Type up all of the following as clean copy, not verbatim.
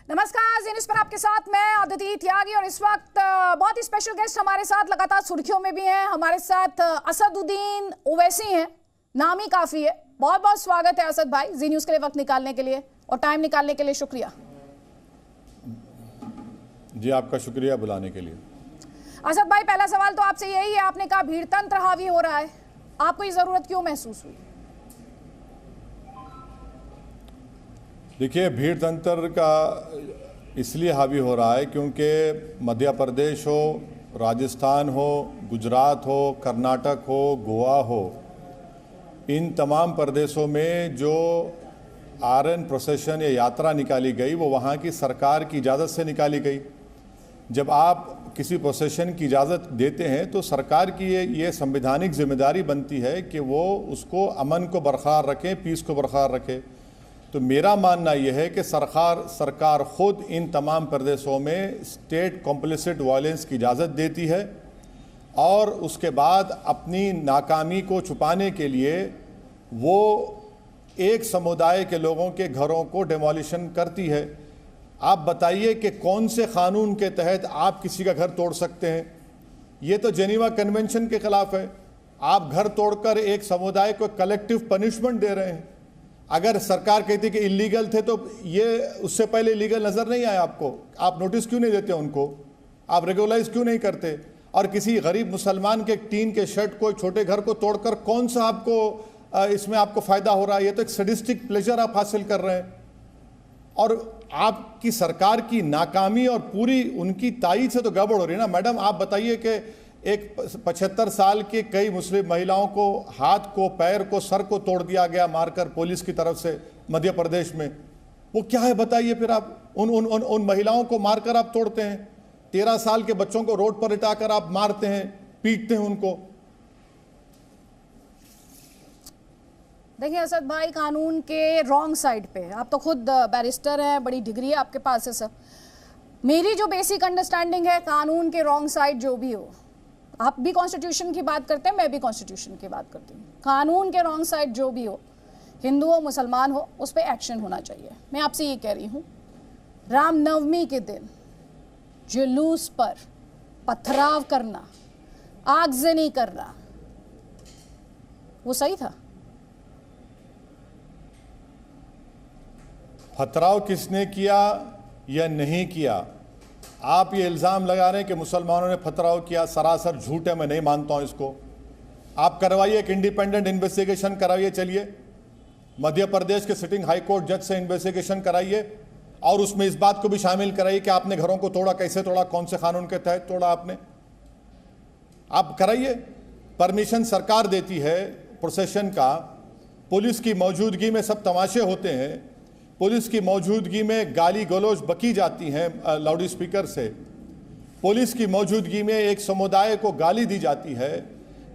नमस्कार, जी न्यूज़ पर आपके साथ मैं अदिति त्यागी और इस वक्त बहुत ही स्पेशल गेस्ट हमारे साथ लगातार सुर्खियों में भी हैं। हमारे साथ असदुद्दीन ओवैसी हैं, नाम ही काफी है। बहुत बहुत स्वागत है असद भाई, जी न्यूज़ के लिए वक्त निकालने के लिए और टाइम निकालने के लिए शुक्रिया। जी आपका शुक्रिया बुलाने के लिए। असद भाई, पहला सवाल तो आपसे यही है, आपने कहा भीड़ तंत्र हावी हो रहा है, आपको ये जरूरत क्यों महसूस हुई? देखिए, भीड़ तंत्र का इसलिए हावी हो रहा है क्योंकि मध्य प्रदेश हो, राजस्थान हो, गुजरात हो, कर्नाटक हो, गोवा हो, इन तमाम प्रदेशों में जो आर्यन प्रोसेशन या यात्रा निकाली गई वो वहाँ की सरकार की इजाज़त से निकाली गई। जब आप किसी प्रोसेशन की इजाज़त देते हैं तो सरकार की ये संवैधानिक जिम्मेदारी बनती है कि वो उसको अमन को बरकरार रखें, पीस को बरकरार रखे। तो मेरा मानना यह है कि सरकार खुद इन तमाम प्रदेशों में स्टेट कॉम्प्लिसिट वायलेंस की इजाज़त देती है और उसके बाद अपनी नाकामी को छुपाने के लिए वो एक समुदाय के लोगों के घरों को डिमोलिशन करती है। आप बताइए कि कौन से कानून के तहत आप किसी का घर तोड़ सकते हैं? ये तो जेनीवा कन्वेंशन के खिलाफ है। आप घर तोड़कर एक समुदाय को कलेक्टिव पनिशमेंट दे रहे हैं। अगर सरकार कहती कि इलीगल थे तो ये उससे पहले इलीगल नज़र नहीं आया आपको? आप नोटिस क्यों नहीं देते उनको? आप रेगुलराइज क्यों नहीं करते? और किसी गरीब मुसलमान के टीन के शर्ट को, छोटे घर को तोड़कर कौन सा आपको इसमें आपको फ़ायदा हो रहा है? ये तो एक सडिस्टिक प्लेजर आप हासिल कर रहे हैं। और आपकी सरकार की नाकामी और पूरी उनकी तायीद से तो गड़बड़ हो रही है ना। मैडम, आप बताइए कि एक 75 साल के कई मुस्लिम महिलाओं को हाथ को, पैर को, सर को तोड़ दिया गया मारकर पुलिस की तरफ से मध्य प्रदेश में। वो क्या है बताइए? फिर आप उन महिलाओं को मारकर आप तोड़ते हैं। 13 साल के बच्चों को रोड पर लिटाकर आप मारते हैं, पीटते हैं उनको। देखिए असद भाई, कानून के रॉन्ग साइड पे आप तो खुद बैरिस्टर हैं, बड़ी डिग्री है आपके पास है सब। मेरी जो बेसिक अंडरस्टैंडिंग है, कानून के रॉन्ग साइड जो भी हो, आप भी कॉन्स्टिट्यूशन की बात करते हैं, मैं भी कॉन्स्टिट्यूशन की बात करती हूँ। कानून के रॉन्ग साइड जो भी हो, हिंदू हो, मुसलमान हो, उस पर एक्शन होना चाहिए। मैं आपसे ये कह रही हूँ, रामनवमी के दिन जुलूस पर पथराव करना, आगजनी करना, वो सही था? पथराव किसने किया या नहीं किया? आप ये इल्ज़ाम लगा रहे हैं कि मुसलमानों ने पथराव किया, सरासर झूठ है, मैं नहीं मानता हूं इसको। आप करवाइए, एक इंडिपेंडेंट इन्वेस्टिगेशन कराइए। चलिए मध्य प्रदेश के सिटिंग हाई कोर्ट जज से इन्वेस्टिगेशन कराइए और उसमें इस बात को भी शामिल कराइए कि आपने घरों को तोड़ा, कैसे तोड़ा, कौन से कानून के तहत तोड़ा आपने। आप कराइए। परमिशन सरकार देती है प्रोसेशन का। पुलिस की मौजूदगी में सब तमाशे होते हैं, पुलिस की मौजूदगी में गाली गलौज बकी जाती हैं लाउड स्पीकर से, पुलिस की मौजूदगी में एक समुदाय को गाली दी जाती है।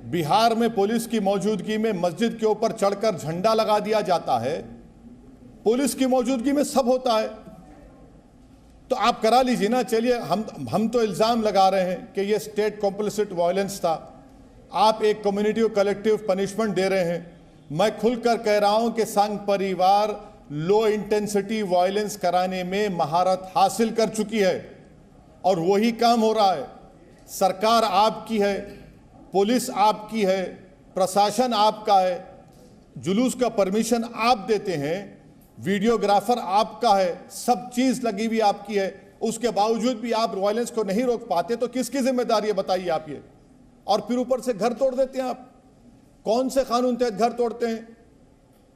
बिहार में पुलिस की मौजूदगी में मस्जिद के ऊपर चढ़कर झंडा लगा दिया जाता है। पुलिस की मौजूदगी में सब होता है। तो आप करा लीजिए ना। चलिए, हम तो इल्ज़ाम लगा रहे हैं कि ये स्टेट कॉम्प्लिसिट वायलेंस था। आप एक कम्युनिटी को कलेक्टिव पनिशमेंट दे रहे हैं। मैं खुलकर कह रहा हूं कि संघ परिवार लो इंटेंसिटी वायलेंस कराने में महारत हासिल कर चुकी है और वही काम हो रहा है। सरकार आपकी है, पुलिस आपकी है, प्रशासन आपका है, जुलूस का परमिशन आप देते हैं, वीडियोग्राफर आपका है, सब चीज लगी हुई आपकी है। उसके बावजूद भी आप वायलेंस को नहीं रोक पाते, तो किसकी जिम्मेदारी है बताइए आप ये? और फिर ऊपर से घर तोड़ देते हैं आप। कौन से कानून तहत घर तोड़ते हैं?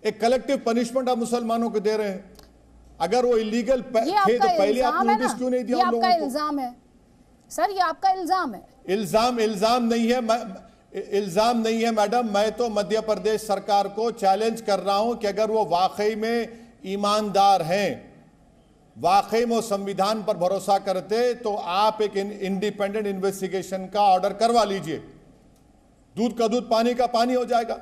एक कलेक्टिव पनिशमेंट आप मुसलमानों को दे रहे हैं। अगर वो इलीगल थे तो पहले आप नोटिस क्यों नहीं दिया उन लोगों को? आपका इल्जाम है सर, ये आपका इल्जाम है। इल्जाम नहीं है मैडम। मैं तो मध्य प्रदेश सरकार को चैलेंज कर रहा हूं कि अगर वो वाकई में ईमानदार हैं, वाकई में संविधान पर भरोसा करते, तो आप एक इंडिपेंडेंट इन्वेस्टिगेशन का ऑर्डर करवा लीजिए। दूध का दूध, पानी का पानी हो जाएगा।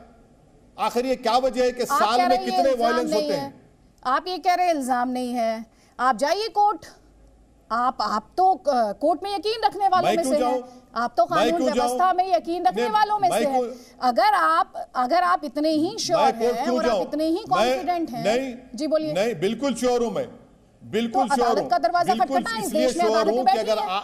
आखिर ये क्या वजह है कि साल में कितने वायलेंस होते हैं? आप ये कह रहे हैं इल्जाम नहीं है, आप जाइए कोर्ट। आप तो कोर्ट में यकीन रखने वालों में से हैं। आप तो कानून व्यवस्था में यकीन रखने वालों में से हैं। अगर आप इतने ही श्योर हैं और आप इतने ही कॉन्फिडेंट हैं। नहीं जी बोलिए। नहीं, बिल्कुल श्योर हूं मैं। बिल्कुल तो श्योर अदालत का दरवाजा बिल्कुल खटखटाएं, इस इसलिए देश में श्योर अदालतें हूं कि बैठी अगर हैं।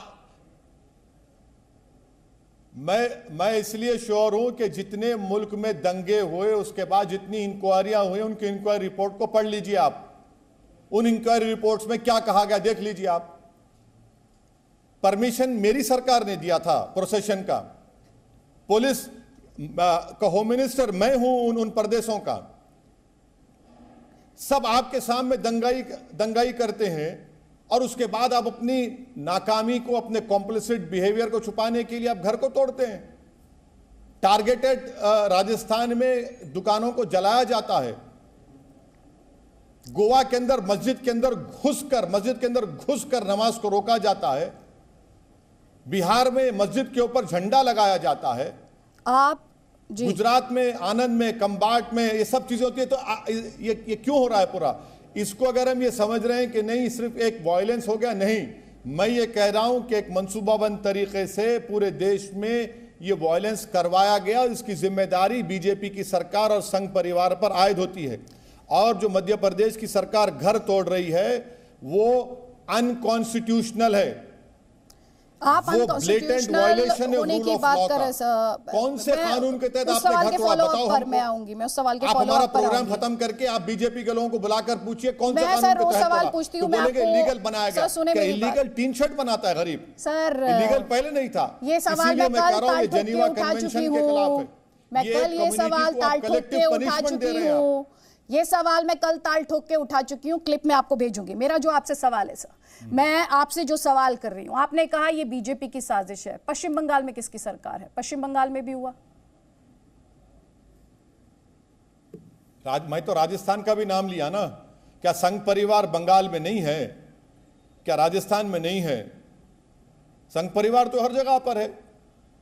मैं इसलिए श्योर हूं कि जितने मुल्क में दंगे हुए उसके बाद जितनी इंक्वायरियां हुई उनकी इंक्वायरी रिपोर्ट को पढ़ लीजिए आप। उन इंक्वायरी रिपोर्ट्स में क्या कहा गया देख लीजिए आप। परमिशन मेरी सरकार ने दिया था प्रोसेशन का, पुलिस का होम मिनिस्टर मैं हूं उन प्रदेशों का। सब आपके सामने दंगाई करते हैं और उसके बाद आप अपनी नाकामी को, अपने कॉम्प्लिसिट बिहेवियर को छुपाने के लिए आप घर को तोड़ते हैं। टारगेटेड राजस्थान में दुकानों को जलाया जाता है। गोवा के अंदर मस्जिद के अंदर घुसकर नमाज को रोका जाता है। बिहार में मस्जिद के ऊपर झंडा लगाया जाता है। आप जी गुजरात में आनंद में कंबाट में ये सब चीजें होती है। तो ये क्यों हो रहा है पूरा? इसको अगर हम ये समझ रहे हैं कि नहीं सिर्फ एक वायलेंस हो गया, नहीं, मैं ये कह रहा हूं कि एक मंसूबाबंद तरीके से पूरे देश में ये वायलेंस करवाया गया और इसकी जिम्मेदारी बीजेपी की सरकार और संघ परिवार पर आयद होती है। और जो मध्य प्रदेश की सरकार घर तोड़ रही है वो अनकॉन्स्टिट्यूशनल है। आप वो ब्लेटेंट वायलेशन होने की बात कर रहे सर। कौन से कानून के तहत उस आपने सवाल घर के तोड़ा? फॉलोअप बताओ पर हमको। मैं आऊंगी, मैं उस सवाल के आप हमारा फॉलोअप पर प्रोग्राम आऊंगी। खत्म करके आप बीजेपी के लोगों को बुलाकर पूछिए कौन से मैं कानून सर के वो तहत सवाल तोड़ा? पूछती तो हूँ, मैं बोलेंगे आपको- इलीगल बनाया सर, गया। सुने क्या मेरी बात। इलीगल टी शर्ट बनाता है गरीब? सर इलीगल पहले नहीं था। ये सवाल इसीलिए मैं मैं कह कल रहा हूं ये ताल ठोक के जेनीवा उठा कन्वेंशन चुकी के खिलाफ हूँ। है। मैं कल ये कम्युनिटी सवाल को ताल आप ठोक के collective उठा punishment दे चुकी रहे हैं आप। हूँ। ये सवाल मैं कल ताल ठोक के उठा चुकी हूँ, क्लिप में आपको भेजूंगी। मेरा जो आपसे सवाल है सर, मैं आपसे जो सवाल कर रही हूँ, आपने कहा ये बीजेपी की साजिश है। पश्चिम बंगाल में किसकी सरकार है? पश्चिम बंगाल में भी हुआ। मैं तो राजस्थान का भी नाम लिया ना। क्या संघ परिवार बंगाल में नहीं है? क्या राजस्थान में नहीं है? संघ परिवार तो हर जगह पर है।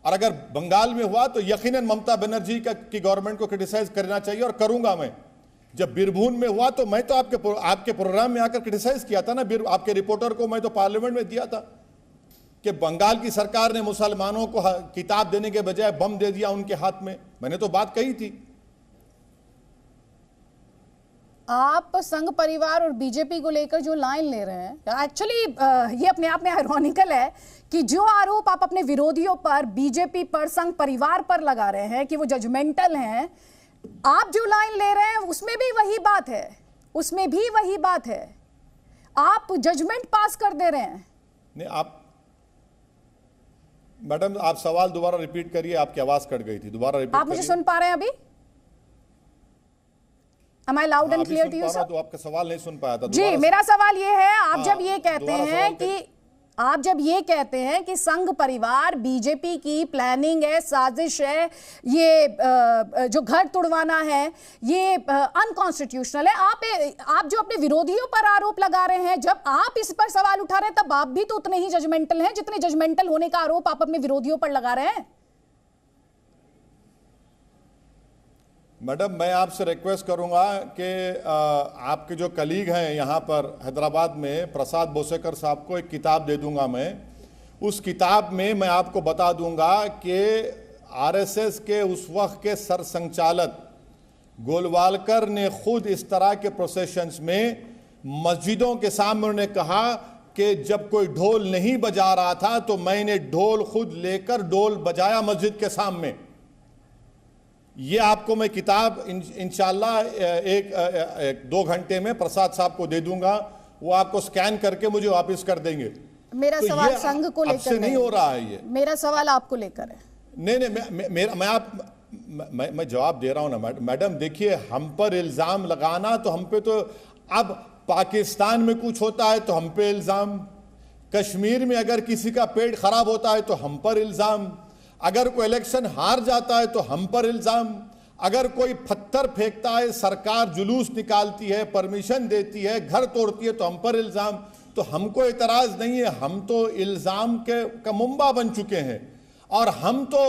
और अगर बंगाल में हुआ तो यकीनन ममता बनर्जी की गवर्नमेंट को क्रिटिसाइज करना चाहिए और करूंगा मैं। जब बीरभूम में हुआ तो मैं तो आपके प्रोग्राम में आकर क्रिटिसाइज किया था ना। आपके रिपोर्टर को मैं तो पार्लियामेंट में दिया था कि बंगाल की सरकार ने मुसलमानों को किताब देने के बजाय बम दे दिया उनके हाथ में। मैंने तो बात कही थी। आप संघ परिवार और बीजेपी को लेकर जो लाइन ले रहे हैं, एक्चुअली ये अपने आप में आयरॉनिकल है कि जो आरोप आप अपने विरोधियों पर, बीजेपी पर, संघ परिवार पर लगा रहे हैं कि वो जजमेंटल हैं, आप जो लाइन ले रहे हैं उसमें भी वही बात है। उसमें भी वही बात है। आप जजमेंट पास कर दे रहे हैं। नहीं, आप मैडम आप सवाल दोबारा रिपीट करिए। आपकी आवाज कट गई थी, दोबारा रिपीट आप मुझे सुन पा रहे हैं अभी? Am I loud and clear to you, sir? तो आपका सवाल नहीं सुन पाया था। जी, मेरा सवाल ये है, आप जब ये कहते दोबारा हैं सवाल कि आप जब ये कहते हैं कि संघ परिवार बीजेपी की प्लानिंग है, साजिश है, ये जो घर तुड़वाना है ये अनकॉन्स्टिट्यूशनल है, आप जो अपने विरोधियों पर आरोप लगा रहे हैं, जब आप इस पर सवाल उठा रहे हैं तब आप भी तो उतने ही जजमेंटल हैं जितने जजमेंटल होने का आरोप आप अपने विरोधियों पर लगा रहे हैं। मैडम मैं आपसे रिक्वेस्ट करूंगा कि आपके जो कलीग हैं यहाँ पर हैदराबाद में, प्रसाद बोसेकर साहब को एक किताब दे दूंगा मैं। उस किताब में मैं आपको बता दूंगा कि आरएसएस के उस वक्त के सरसंघचालक गोलवालकर ने खुद इस तरह के प्रोसेशंस में मस्जिदों के सामने उन्होंने कहा कि जब कोई ढोल नहीं बजा रहा था तो मैंने ढोल खुद लेकर ढोल बजाया मस्जिद के सामने। ये आपको मैं किताब इंशाल्लाह एक 2 घंटे में प्रसाद साहब को दे दूंगा। वो आपको स्कैन करके मुझे वापस कर देंगे। मेरा तो सवाल संघ को लेकर नहीं हो रहा है। ये मेरा सवाल आपको लेकर है। नहीं, मैं जवाब दे रहा हूं ना मैडम। देखिए, हम पर इल्जाम लगाना तो हम पे तो, अब पाकिस्तान में कुछ होता है तो हम पे इल्जाम, कश्मीर में अगर किसी का पेट खराब होता है तो हम पर इल्जाम, अगर कोई इलेक्शन हार जाता है तो हम पर इल्जाम, अगर कोई पत्थर फेंकता है, सरकार जुलूस निकालती है, परमिशन देती है, घर तोड़ती है तो हम पर इल्जाम। तो हमको एतराज नहीं है। हम तो इल्जाम का मुंबा बन चुके हैं और हम तो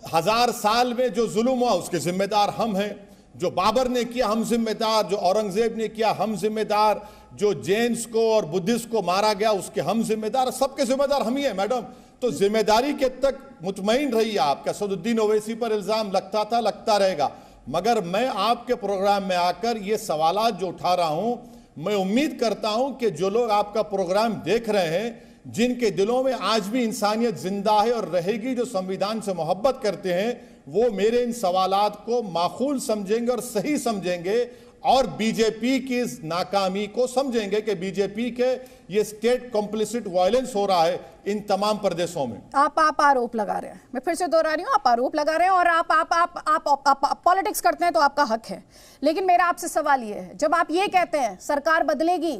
1000 साल में जो जुल्म हुआ उसके जिम्मेदार हम हैं। जो बाबर ने किया हम जिम्मेदार, जो औरंगजेब ने किया हम जिम्मेदार, जो जैन्स को और बुद्धिस्ट को मारा गया उसके हम जिम्मेदार, सबके जिम्मेदार हम ही हैं मैडम। तो जिम्मेदारी के तक मुतमईन रहिए। आपका सदुद्दीन ओवैसी पर इल्जाम लगता था, लगता रहेगा, मगर मैं आपके प्रोग्राम में आकर ये सवालात जो उठा रहा हूं मैं उम्मीद करता हूं कि जो लोग आपका प्रोग्राम देख रहे हैं, जिनके दिलों में आज भी इंसानियत जिंदा है और रहेगी, जो संविधान से मोहब्बत करते हैं, वो मेरे इन सवालात को माकूल समझेंगे और सही समझेंगे और बीजेपी की इस नाकामी को समझेंगे कि बीजेपी के ये स्टेट कॉम्प्लिसिट वायलेंस हो रहा है इन तमाम प्रदेशों में। आप आरोप लगा रहे हैं, मैं फिर से दोहरा रही हूं, आप आरोप लगा रहे हैं और आप पॉलिटिक्स करते हैं तो आपका हक है, लेकिन मेरा आपसे सवाल ये है, जब आप ये कहते हैं सरकार बदलेगी,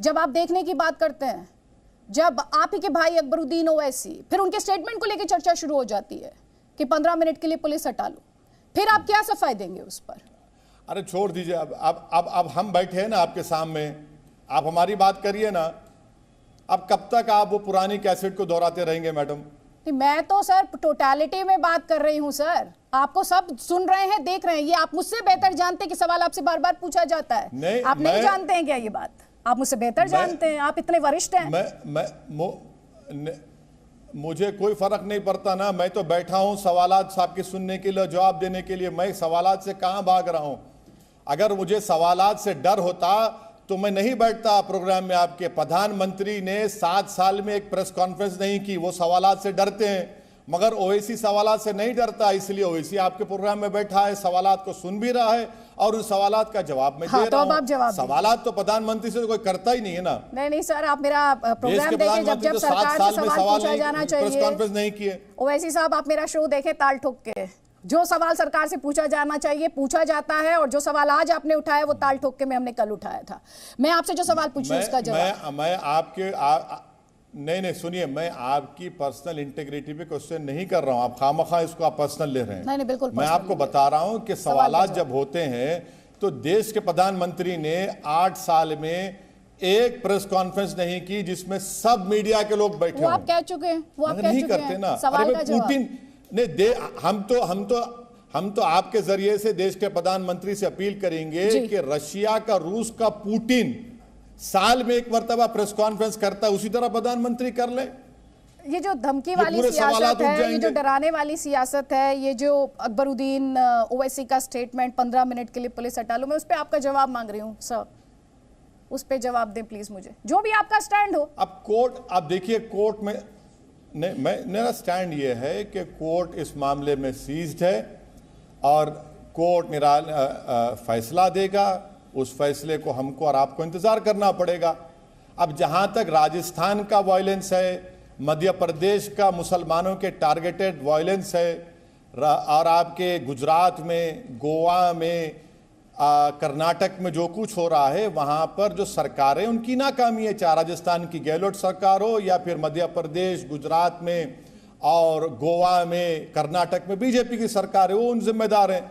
जब आप देखने की बात करते हैं, जब आप ही के भाई अकबरुद्दीन ओवैसी, फिर उनके स्टेटमेंट को लेकर चर्चा शुरू हो जाती है कि 15 मिनट के लिए पुलिस हटा लो, फिर आप क्या सफाई देंगे उस पर? अरे छोड़ दीजिए, अब हम बैठे हैं ना आपके सामने, आप हमारी बात करिए ना। अब कब तक आप वो पुरानी कैसेट को दोहराते रहेंगे मैडम? मैं तो सर टोटलिटी में बात कर रही हूं सर, आपको सब सुन रहे हैं, देख रहे हैं, ये आप मुझसे बेहतर जानते हैं कि सवाल आपसे बार बार पूछा जाता है। नहीं, आप नहीं जानते हैं क्या ये बात? आप मुझसे बेहतर जानते हैं, आप इतने वरिष्ठ हैं। मुझे कोई फर्क नहीं पड़ता ना, मैं तो बैठा हूं सवालात आपके सुनने के लिए, जवाब देने के लिए। मैं सवालात से कहां भाग रहा हूं? अगर मुझे सवालात से डर होता तो मैं नहीं बैठता प्रोग्राम में। आपके प्रधानमंत्री ने 7 साल में एक प्रेस कॉन्फ्रेंस नहीं की, वो सवालात से डरते हैं, मगर ओवैसी सवालात से नहीं डरता, इसलिए ओवैसी आपके प्रोग्राम में बैठा है, सवालात को सुन भी रहा है और उन सवालात का जवाब मैं दे रहा हूं। सवालात तो प्रधानमंत्री से तो कोई करता ही नहीं है ना। नहीं सर, आप मेरा प्रोग्राम देखें, जब सरकार से सवाल पूछा जाना चाहिए, प्रेस कॉन्फ्रेंस नहीं किए। ओवैसी साहब, आप मेरा शो देखें ताल ठोक के, जो सवाल सरकार से पूछा जाना चाहिए पूछा जाता है, और जो सवाल आज आपने उठाया वो ताल ठोक के में हमने कल उठाया था। मैं आपसे जो सवाल पूछूं उसका जवाब मैं आपके नहीं सुनिए, मैं आपकी पर्सनल इंटीग्रिटी पे क्वेश्चन नहीं कर रहा हूं। आप खामखा इसको आप पर्सनल ले रहे हैं। नहीं, बिल्कुल मैं आपको बता रहा हूं कि सवालात जब होते हैं तो देश के प्रधानमंत्री ने 8 साल में एक प्रेस कॉन्फ्रेंस नहीं की जिसमें सब मीडिया के लोग बैठे हो। आप कह चुके हैं, वो आप नहीं करते ना। सवाल का जवाब पुतिन ने हम तो आपके जरिए से देश के प्रधानमंत्री से अपील करेंगे कि रशिया का, रूस का पुतिन साल में एक मर्तबा प्रेस कॉन्फ्रेंस करता है, उसी तरह प्रधानमंत्री कर ले। ये जो धमकी वाली सियासत है, ये जो डराने वाली सियासत है, ये जो अकबरुद्दीन ओवैसी का स्टेटमेंट 15 मिनट के लिए पुलिस हटा लो, मैं उस पर आपका जवाब मांग रही हूँ सर, उस पर जवाब दें प्लीज मुझे, जो भी आपका स्टैंड हो। अब कोर्ट, आप देखिए कोर्ट में मेरा स्टैंड ये है कि कोर्ट इस मामले में सीज्ड है और कोर्ट फैसला देगा। उस फैसले को हमको और आपको इंतजार करना पड़ेगा। अब जहां तक राजस्थान का वायलेंस है, मध्य प्रदेश का मुसलमानों के टारगेटेड वायलेंस है, और आपके गुजरात में, गोवा में, कर्नाटक में जो कुछ हो रहा है, वहां पर जो सरकारें उनकी नाकामी है, चाहे राजस्थान की गहलोत सरकार हो या फिर मध्य प्रदेश, गुजरात में और गोवा में, कर्नाटक में बीजेपी की सरकार है, वो उन जिम्मेदार हैं,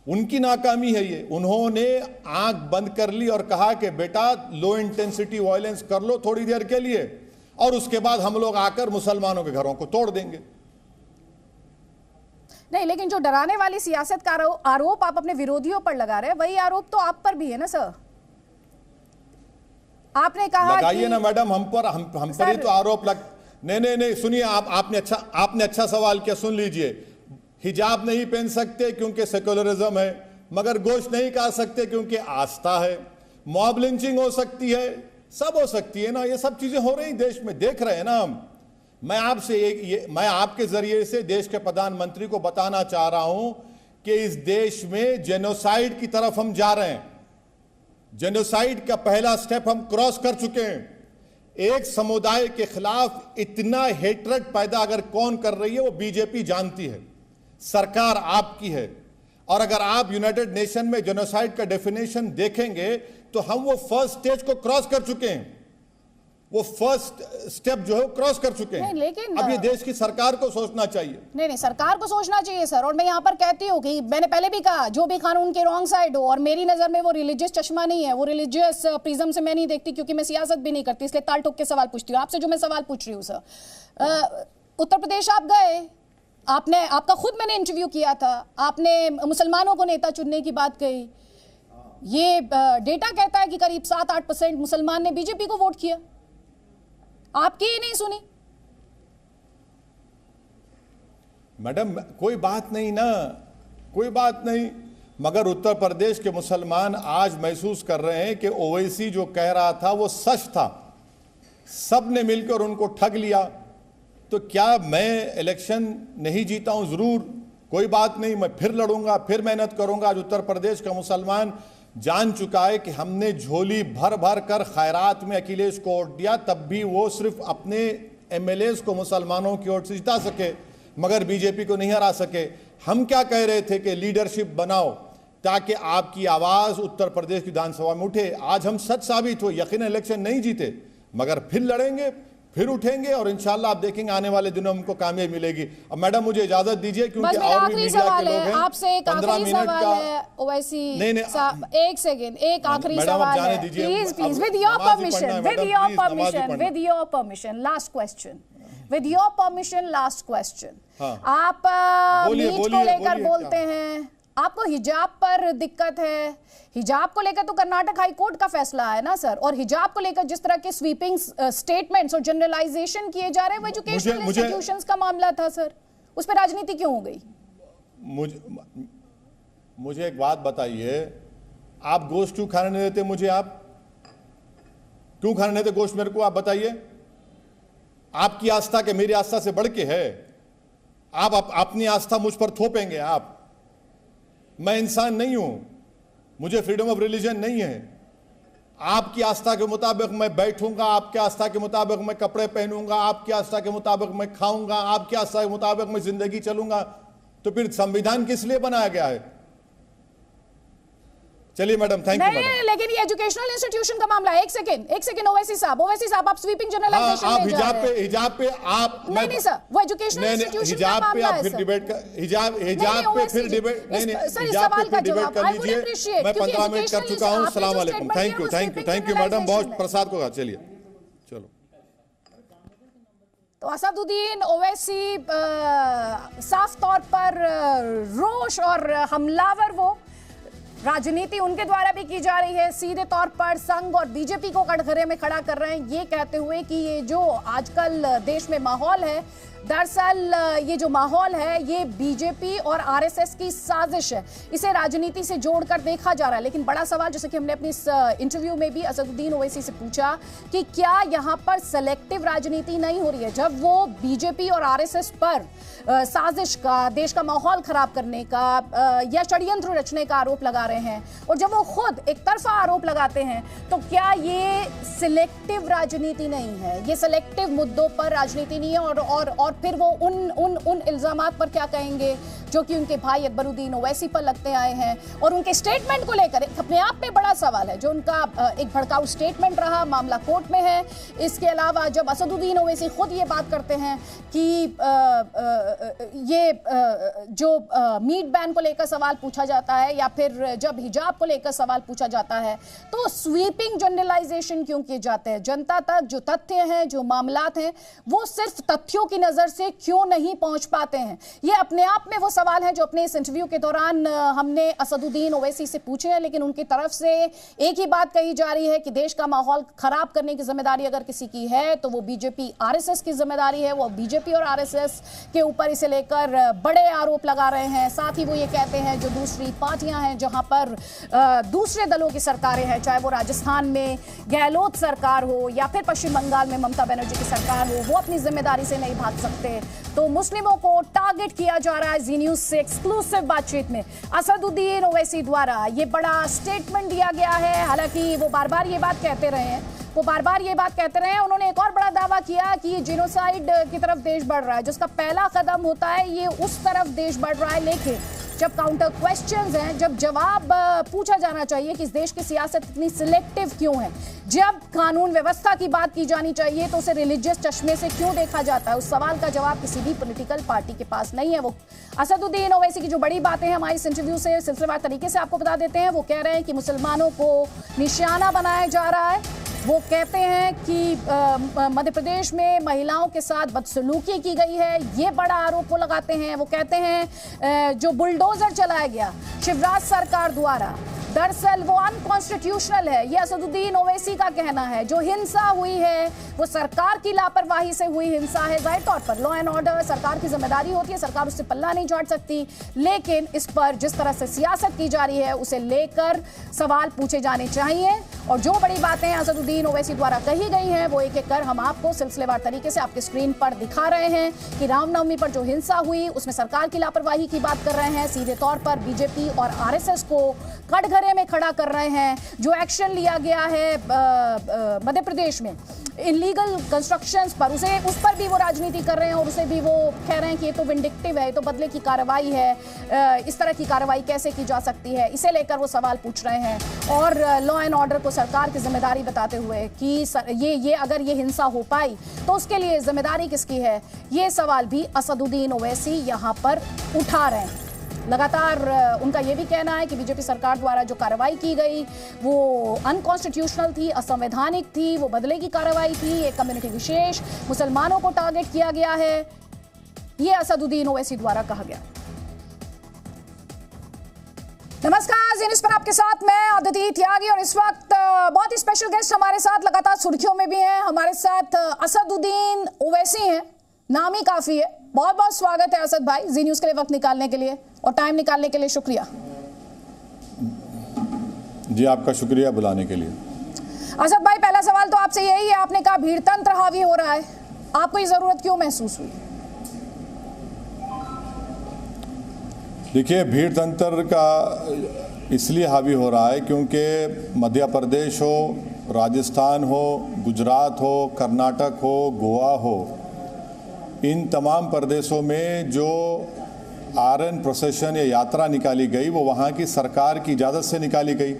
उनकी नाकामी है ये। उन्होंने आंख बंद कर ली और कहा कि बेटा लो इंटेंसिटी वायलेंस कर लो थोड़ी देर के लिए, और उसके बाद हम लोग आकर मुसलमानों के घरों को तोड़ देंगे। नहीं, लेकिन जो डराने वाली सियासत का आरोप आप अपने विरोधियों पर लगा रहे हैं, वही आरोप तो आप पर भी है ना सर। आपने कहा लगाइए ना मैडम, हम पर ही तो आरोप लग। नहीं सुनिए, आपने अच्छा सवाल किया, सुन लीजिए। हिजाब नहीं पहन सकते क्योंकि सेक्युलरिज्म है, मगर गोश्त नहीं खा सकते क्योंकि आस्था है। मॉब लिंचिंग हो सकती है, सब हो सकती है ना, ये सब चीजें हो रही देश में, देख रहे हैं ना हम। मैं आपके जरिए से देश के प्रधानमंत्री को बताना चाह रहा हूं कि इस देश में जेनोसाइड की तरफ हम जा रहे हैं। जेनोसाइड का पहला स्टेप हम क्रॉस कर चुके हैं। एक समुदाय के खिलाफ इतना हेट्रेड पैदा अगर कौन कर रही है वो बीजेपी जानती है, सरकार आपकी है। और अगर आप यूनाइटेड नेशन में जेनोसाइड का डेफिनेशन देखेंगे तो हम वो फर्स्ट स्टेज को क्रॉस कर चुके हैं, वो फर्स्ट स्टेप जो है क्रॉस कर चुके हैं। लेकिन अब ये देश की सरकार को सोचना चाहिए। नहीं, सरकार को सोचना चाहिए सर। और मैं यहाँ पर कहती हूँ कि मैंने पहले भी कहा, जो भी कानून के रॉन्ग साइड हो, और मेरी नजर में वो रिलीजियस चश्मा नहीं है, वो रिलीजियस प्रिज्म से मैं नहीं देखती, क्योंकि मैं सियासत भी नहीं करती, इसलिए ताल ठोक के सवाल पूछती हूँ आपसे। जो मैं सवाल पूछ रही हूँ सर, उत्तर प्रदेश आप गए, आपका खुद मैंने इंटरव्यू किया था, आपने मुसलमानों को नेता चुनने की बात कही। ये डेटा कहता है कि करीब 7-8% मुसलमान ने बीजेपी को वोट किया, आपकी ही नहीं सुनी। मैडम कोई बात नहीं ना, कोई बात नहीं। मगर उत्तर प्रदेश के मुसलमान आज महसूस कर रहे हैं कि ओवैसी जो कह रहा था वो सच था, सब ने मिलकर उनको ठग लिया। तो क्या मैं इलेक्शन नहीं जीता हूं? जरूर, कोई बात नहीं, मैं फिर लड़ूंगा, फिर मेहनत करूंगा। आज उत्तर प्रदेश का मुसलमान जान चुका है कि हमने झोली भर भर कर खैरात में अखिलेश को वोट दिया, तब भी वो सिर्फ अपने एमएलएस को मुसलमानों की ओर से जिता सके, मगर बीजेपी को नहीं हरा सके। हम क्या कह रहे थे कि लीडरशिप बनाओ ताकि आपकी आवाज उत्तर प्रदेश की विधानसभा में उठे। आज हम सच साबित हो, यकीन इलेक्शन नहीं जीते मगर फिर लड़ेंगे, फिर उठेंगे और इंशाल्लाह आप देखेंगे आने वाले दिनों में हमको कामयाबी मिलेगी। अब मैडम मुझे इजाजत दीजिए क्योंकि और भी मीडिया के लोग हैं। आपसे एक आखिरी सवाल है ओवैसी साहब, एक सेकंड, एक आखिरी सवाल है, please please, with your permission, last question, with your permission, last question. आप मीट को लेकर बोलते हैं, आपको हिजाब पर दिक्कत है। हिजाब को लेकर तो कर्नाटक हाई कोर्ट का फैसला है ना सर, और हिजाब को लेकर जिस तरह के स्वीपिंग स्टेटमेंट्स और जनरलाइजेशन किए जा रहे हैं वो एजुकेशनल इंस्टीट्यूशंस का मामला था सर, उस पर राजनीति क्यों हो गई? मुझे एक बात बताइए, आप गोश्त क्यों खाने नहीं देते मुझे? आप क्यों खाने नहीं देते गोश्त मेरे को? आप बताइए। आपकी आस्था के मेरी आस्था से बढ़ के है? आप अपनी आस्था मुझ पर थोपेंगे आप? मैं इंसान नहीं हूं, मुझे फ्रीडम ऑफ रिलीजन नहीं है। आपकी आस्था के मुताबिक मैं बैठूंगा, आपकी आस्था के मुताबिक मैं कपड़े पहनूंगा, आपकी आस्था के मुताबिक मैं खाऊंगा, आपकी आस्था के मुताबिक मैं जिंदगी चलूंगा, तो फिर संविधान किस लिए बनाया गया है? चलिए मैडम, थैंक यू मैडम। लेकिन ये एजुकेशनल इंस्टीट्यूशन का मामला है। एक सेकंड ओवैसी साहब, आप स्वीपिंग जनरलाइजेशन आप हिजाब पे आप नहीं सर, वो एजुकेशनल इंस्टीट्यूशन का मामला है। फिर डिबेट का हिजाब पे फिर डिबेट नहीं हिजाब पे फिर डिबेट कर लीजिए। मैं 15 मिनट कर चुका हूं। अस्सलाम वालेकुम, थैंक यू मैडम, बहुत प्रसाद को। चलिए चलो। तो असदुद्दीन ओवैसी साफ तौर पर रोष और हमलावर, वो राजनीति उनके द्वारा भी की जा रही है, सीधे तौर पर संघ और बीजेपी को कटघरे में खड़ा कर रहे हैं, ये कहते हुए कि ये जो आजकल देश में माहौल है, दरअसल ये जो माहौल है ये बीजेपी और आरएसएस की साजिश है, इसे राजनीति से जोड़कर देखा जा रहा है। लेकिन बड़ा सवाल, जैसे कि हमने अपनी इस इंटरव्यू में भी असदुद्दीन ओवैसी से पूछा कि क्या यहाँ पर सेलेक्टिव राजनीति नहीं हो रही है, जब वो बीजेपी और आरएसएस पर साजिश का, देश का माहौल खराब करने का या षड्यंत्र रचने का आरोप लगा रहे हैं, और जब वो खुद एक तरफा आरोप लगाते हैं, तो क्या ये सिलेक्टिव राजनीति नहीं है? ये सिलेक्टिव मुद्दों पर राजनीति नहीं है। और फिर वो उन इल्जामात पर क्या कहेंगे जो कि उनके भाई अकबरुद्दीन ओवैसी पर लगते आए हैं, और उनके स्टेटमेंट को लेकर अपने आप में बड़ा सवाल है, जो उनका एक भड़काऊ स्टेटमेंट रहा, मामला कोर्ट में है। इसके अलावा जब असदुद्दीन ओवैसी खुद ये बात करते हैं कि ये जो मीट बैन को लेकर सवाल पूछा जाता है या फिर जब हिजाब को लेकर सवाल पूछा जाता है, तो स्वीपिंग जनरलाइजेशन क्यों किए जाते हैं? जनता तक जो तथ्य हैं, जो मामलात हैं, वो सिर्फ तथ्यों की नजर से क्यों नहीं पहुंच पाते हैं? ये अपने आप में वो सवाल है जो अपने इस इंटरव्यू के दौरान हमने असदुद्दीन ओवैसी से पूछे हैं। लेकिन उनकी तरफ से एक ही बात कही जा रही है कि देश का माहौल खराब करने की जिम्मेदारी अगर किसी की है तो वो बीजेपी आरएसएस की जिम्मेदारी है। वो बीजेपी और आरएसएस के ऊपर इसे लेकर बड़े आरोप लगा रहे हैं। साथ ही वो ये कहते हैं जो दूसरी पार्टियां हैं, जहां पर दूसरे दलों की सरकारें हैं, चाहे वो राजस्थान में गहलोत सरकार हो या फिर पश्चिम बंगाल में ममता बनर्जी की सरकार हो, वो अपनी जिम्मेदारी से नहीं भाग सकते। तो मुस्लिमों को टारगेट किया जा रहा है। जी न्यूज़ से एक्सक्लूसिव बातचीत में असदुद्दीन ओवैसी द्वारा ये बड़ा स्टेटमेंट दिया गया है। हालांकि वो बार बार ये बात कहते रहे हैं, उन्होंने एक और बड़ा दावा किया कि ये जिनोसाइड की तरफ देश बढ़ रहा है, जिसका पहला कदम होता है ये उस तरफ देश बढ़ रहा है। लेकिन जब काउंटर क्वेश्चंस हैं, जब जवाब पूछा जाना चाहिए कि इस देश की सियासत इतनी सिलेक्टिव क्यों है, जब कानून व्यवस्था की बात की जानी चाहिए तो उसे रिलीजियस चश्मे से क्यों देखा जाता है, उस सवाल का जवाब किसी भी पॉलिटिकल पार्टी के पास नहीं है। वो असदुद्दीन ओवैसी की जो बड़ी बातें हैं हमारे इस इंटरव्यू से सिलसिलेवार तरीके से आपको बता देते हैं। वो कह रहे हैं कि मुसलमानों को निशाना बनाया जा रहा है। वो कहते हैं कि मध्य प्रदेश में महिलाओं के साथ बदसलूकी की गई है, ये बड़ा आरोप वो लगाते हैं। वो कहते हैं जो बुलडोजर चलाया गया शिवराज सरकार द्वारा, दरअसल वो अनकॉन्स्टिट्यूशनल है, ये असदुद्दीन ओवैसी का कहना है। जो हिंसा हुई है वो सरकार की लापरवाही से हुई हिंसा है। जाहिर तौर पर लॉ एंड ऑर्डर सरकार की जिम्मेदारी होती है, सरकार उससे पल्ला नहीं झाड़ सकती, लेकिन इस पर जिस तरह से सियासत की जा रही है उसे लेकर सवाल पूछे जाने चाहिए। और जो बड़ी बातें असदुद्दीन ओवैसी द्वारा कही गई हैं वो एक एक कर हम आपको सिलसिलेवार तरीके से आपके स्क्रीन पर दिखा रहे हैं कि रामनवमी पर जो हिंसा हुई उसमें सरकार की लापरवाही की बात कर रहे हैं, सीधे तौर पर बीजेपी और आरएसएस को कटघरे में खड़ा कर रहे हैं। जो एक्शन लिया गया है मध्य प्रदेश में इलीगल कंस्ट्रक्शंस पर, उस पर भी वो राजनीति कर रहे हैं और उसे भी वो कह रहे हैं कि ये तो विंडिक्टिव है, ये तो बदले की कार्रवाई है, इस तरह की कार्रवाई कैसे की जा सकती है, इसे लेकर वो सवाल पूछ रहे हैं। और लॉ एंड ऑर्डर को सरकार की जिम्मेदारी बताते हुए कि ये अगर ये हिंसा हो पाई तो उसके लिए जिम्मेदारी किसकी है, ये सवाल भी असदुद्दीन ओवैसी यहाँ पर उठा रहे हैं। लगातार उनका यह भी कहना है कि बीजेपी सरकार द्वारा जो कार्रवाई की गई वो अनकॉन्स्टिट्यूशनल थी, असंवैधानिक थी, वो बदले की कार्रवाई थी, एक कम्युनिटी विशेष मुसलमानों को टारगेट किया गया है, ये असदुद्दीन ओवैसी द्वारा कहा गया। नमस्कार, ज़ी न्यूज़ पर आपके साथ मैं अदिति त्यागी और इस वक्त बहुत ही स्पेशल गेस्ट हमारे साथ लगातार सुर्खियों में भी हैं। हमारे साथ असदुद्दीन ओवैसी हैं, नाम ही काफी है। बहुत बहुत स्वागत है असद भाई, ज़ी न्यूज़ के लिए वक्त निकालने के लिए और टाइम निकालने के लिए शुक्रिया। जी आपका शुक्रिया बुलाने के लिए। असद भाई, पहला सवाल तो आपसे यही है, आपने कहा भीड़ तंत्र हावी हो रहा है, आपको ये जरूरत क्यों महसूस हुई? देखिए, भीड़ तंत्र का इसलिए हावी हो रहा है क्योंकि मध्य प्रदेश हो, राजस्थान हो, गुजरात हो, कर्नाटक हो, गोवा हो, इन तमाम प्रदेशों में जो आरएन प्रोसेशन या यात्रा निकाली गई वो वहाँ की सरकार की इजाज़त से निकाली गई।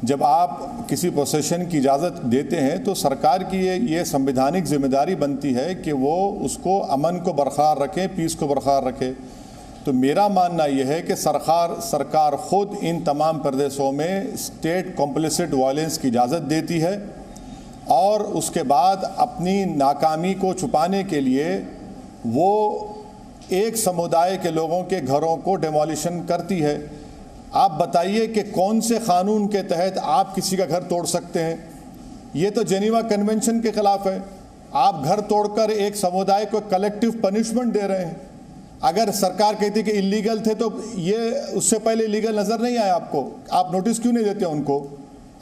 जब आप किसी प्रोसेशन की इजाज़त देते हैं तो सरकार की ये संवैधानिक जिम्मेदारी बनती है कि वो उसको अमन को बरकरार रखे, पीस को बरकरार रखे। तो मेरा मानना यह है कि सरकार ख़ुद इन तमाम प्रदेशों में स्टेट कॉम्प्लिसिट वायलेंस की इजाज़त देती है और उसके बाद अपनी नाकामी को छुपाने के लिए वो एक समुदाय के लोगों के घरों को डिमोलिशन करती है। आप बताइए कि कौन से कानून के तहत आप किसी का घर तोड़ सकते हैं? ये तो जेनीवा कन्वेंशन के खिलाफ है। आप घर तोड़कर एक समुदाय को कलेक्टिव पनिशमेंट दे रहे हैं। अगर सरकार कहती कि इलीगल थे तो ये उससे पहले इलीगल नज़र नहीं आया आपको? आप नोटिस क्यों नहीं देते उनको?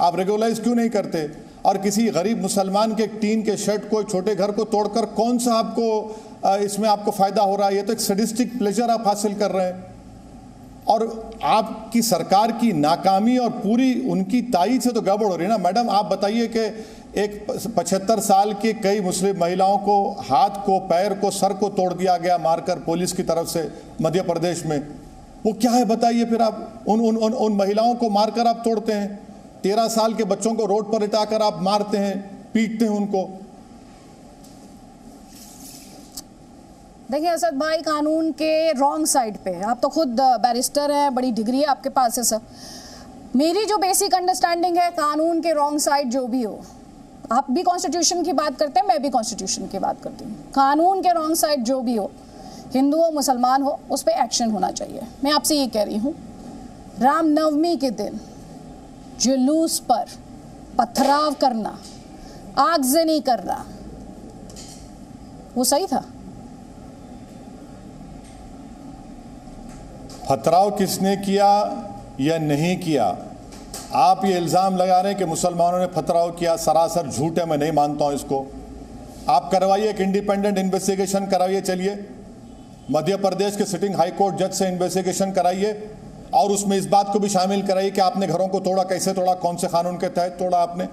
आप रेगुलाइज क्यों नहीं करते? और किसी गरीब मुसलमान के टीन के शर्ट को, छोटे घर को तोड़कर कौन सा आपको इसमें आपको फ़ायदा हो रहा है? ये तो एक सडिस्टिक प्लेजर आप हासिल कर रहे हैं। और आपकी सरकार की नाकामी और पूरी उनकी तायीद से तो गड़बड़ हो रही है ना। मैडम, आप बताइए कि एक 75 साल के कई मुस्लिम महिलाओं को हाथ को, पैर को, सर को तोड़ दिया गया मारकर पुलिस की तरफ से मध्य प्रदेश में। वो क्या है बताइए? फिर आप उन महिलाओं को मारकर आप तोड़ते हैं, 13 साल के बच्चों को रोड पर लिटाकर आप मारते हैं, पीटते हैं उनको। देखिए असद भाई, कानून के रॉन्ग साइड पे आप तो खुद बैरिस्टर हैं, बड़ी डिग्री है आपके पास है सर। मेरी जो बेसिक अंडरस्टैंडिंग है, कानून के रॉन्ग साइड जो भी हो, आप भी कॉन्स्टिट्यूशन की बात करते हैं, मैं भी कॉन्स्टिट्यूशन की बात करती हूँ, कानून के रॉन्ग साइड जो भी हो, हिंदू हो मुसलमान हो, उस पर एक्शन होना चाहिए। मैं आपसे ये कह रही हूँ, रामनवमी के दिन जुलूस पर पथराव करना, आगजनी करना, वो सही था? पथराव किसने किया या नहीं किया? आप ये इल्ज़ाम लगा रहे हैं कि मुसलमानों ने पथराव किया, सरासर झूठ है, मैं नहीं मानता हूं इसको। आप करवाइए, एक इंडिपेंडेंट इन्वेस्टिगेशन कराइए, चलिए मध्य प्रदेश के सिटिंग हाई कोर्ट जज से इन्वेस्टिगेशन कराइए और उसमें इस बात को भी शामिल कराइए कि आपने घरों को तोड़ा, कैसे तोड़ा, कौन से कानून के तहत तोड़ा आपने।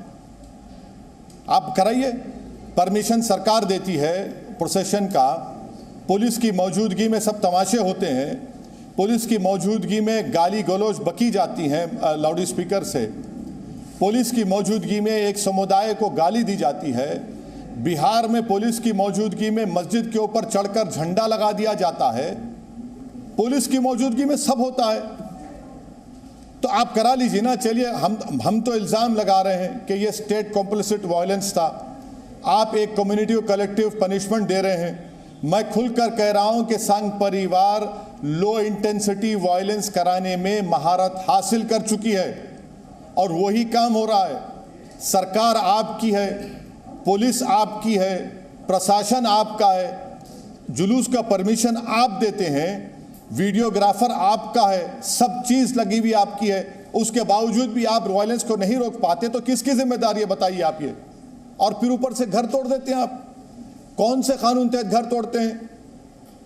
आप कराइए। परमिशन सरकार देती है प्रोसेशन का, पुलिस की मौजूदगी में सब तमाशे होते हैं, पुलिस की मौजूदगी में गाली गलौज बकी जाती हैं लाउड स्पीकर से, पुलिस की मौजूदगी में एक समुदाय को गाली दी जाती है। बिहार में पुलिस की मौजूदगी में मस्जिद के ऊपर चढ़कर झंडा लगा दिया जाता है। पुलिस की मौजूदगी में सब होता है, तो आप करा लीजिए ना। चलिए, हम तो इल्ज़ाम लगा रहे हैं कि ये स्टेट कॉम्प्लिसिट वायलेंस था। आप एक कम्युनिटी को कलेक्टिव पनिशमेंट दे रहे हैं, मैं खुलकर कह रहा हूं कि संघ परिवार लो इंटेंसिटी वायलेंस कराने में महारत हासिल कर चुकी है और वही काम हो रहा है। सरकार आपकी है, पुलिस आपकी है, प्रशासन आपका है, जुलूस का परमिशन आप देते हैं, वीडियोग्राफर आपका है, सब चीज लगी हुई आपकी है। उसके बावजूद भी आप वायलेंस को नहीं रोक पाते तो किसकी जिम्मेदारी है बताइए आप ये। और फिर ऊपर से घर तोड़ देते हैं आप। कौन से कानून तहत घर तोड़ते हैं?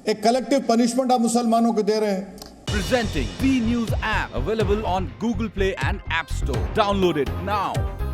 एक कलेक्टिव पनिशमेंट आप मुसलमानों को दे रहे हैं। Presenting B News app available on Google Play and App Store. Download it now.